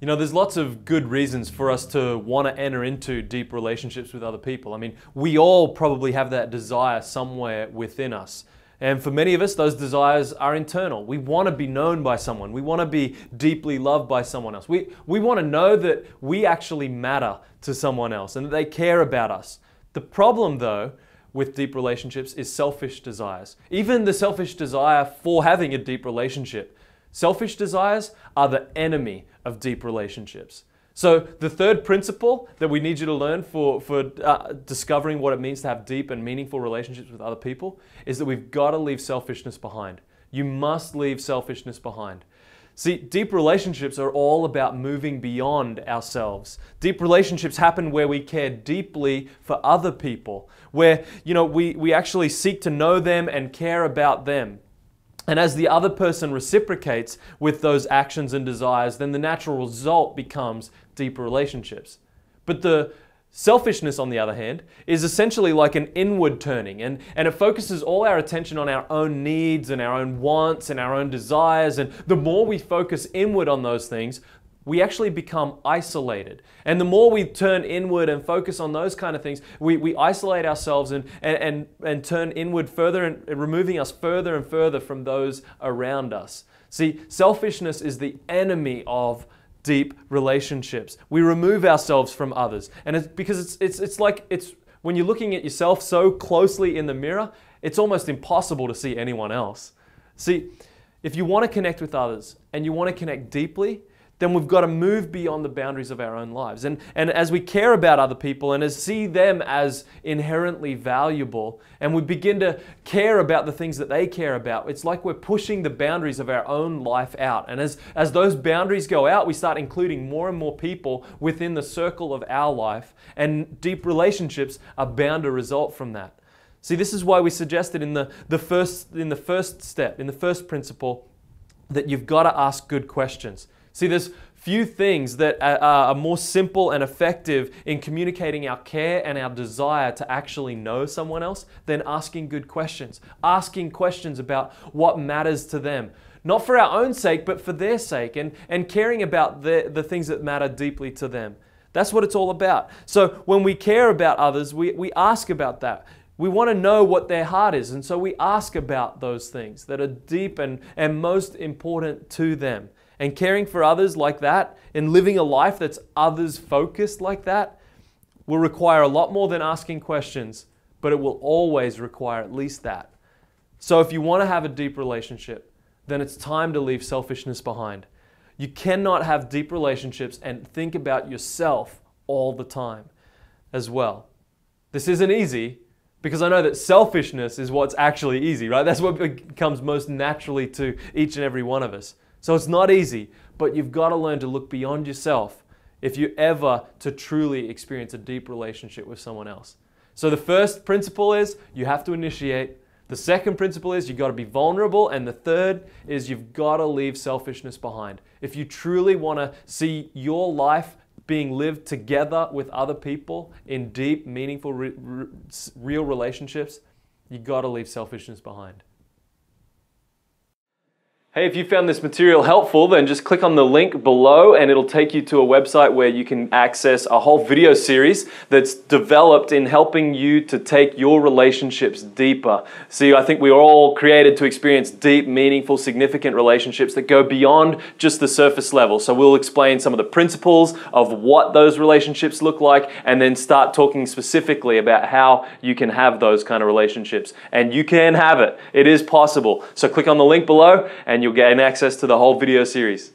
You know, there's lots of good reasons for us to want to enter into deep relationships with other people. I mean, we all probably have that desire somewhere within us. And for many of us, those desires are internal. We want to be known by someone. We want to be deeply loved by someone else. We want to know that we actually matter to someone else and that they care about us. The problem, though, with deep relationships is selfish desires. Even the selfish desire for having a deep relationship. Selfish desires are the enemy of deep relationships. So the third principle that we need you to learn for discovering what it means to have deep and meaningful relationships with other people is that we've got to leave selfishness behind. You must leave selfishness behind. See, deep relationships are all about moving beyond ourselves. Deep relationships happen where we care deeply for other people, where, you know, we actually seek to know them and care about them. And as the other person reciprocates with those actions and desires, then the natural result becomes deep relationships. But the selfishness, on the other hand, is essentially like an inward turning, and it focuses all our attention on our own needs and our own wants and our own desires. And the more we focus inward on those things, we actually become isolated. And the more we turn inward and focus on those kind of things, we isolate ourselves and turn inward further and removing us further and further from those around us. See, selfishness is the enemy of deep relationships. We remove ourselves from others. And it's because it's like when you're looking at yourself so closely in the mirror, it's almost impossible to see anyone else. See, if you want to connect with others and you want to connect deeply, then we've got to move beyond the boundaries of our own lives. And as we care about other people and as see them as inherently valuable, and we begin to care about the things that they care about, it's like we're pushing the boundaries of our own life out. And as those boundaries go out, we start including more and more people within the circle of our life, and deep relationships are bound to result from that. See, this is why we suggested in the first principle, that you've got to ask good questions. See, there's few things that are more simple and effective in communicating our care and our desire to actually know someone else than asking good questions. Asking questions about what matters to them. Not for our own sake, but for their sake, and caring about the things that matter deeply to them. That's what it's all about. So when we care about others, we ask about that. We want to know what their heart is, and so we ask about those things that are deep and most important to them. And caring for others like that and living a life that's others-focused like that will require a lot more than asking questions, but it will always require at least that. So if you want to have a deep relationship, then it's time to leave selfishness behind. You cannot have deep relationships and think about yourself all the time as well. This isn't easy, because I know that selfishness is what's actually easy, right? That's what comes most naturally to each and every one of us. So it's not easy, but you've got to learn to look beyond yourself if you ever to truly experience a deep relationship with someone else. So the first principle is you have to initiate. The second principle is you've got to be vulnerable. And the third is you've got to leave selfishness behind. If you truly want to see your life being lived together with other people in deep, meaningful, real relationships, you've got to leave selfishness behind. Hey, if you found this material helpful, then just click on the link below and it'll take you to a website where you can access a whole video series that's developed in helping you to take your relationships deeper. See, I think we are all created to experience deep, meaningful, significant relationships that go beyond just the surface level. So we'll explain some of the principles of what those relationships look like and then start talking specifically about how you can have those kind of relationships. And you can have it. It is possible. So click on the link below and you'll gain access to the whole video series.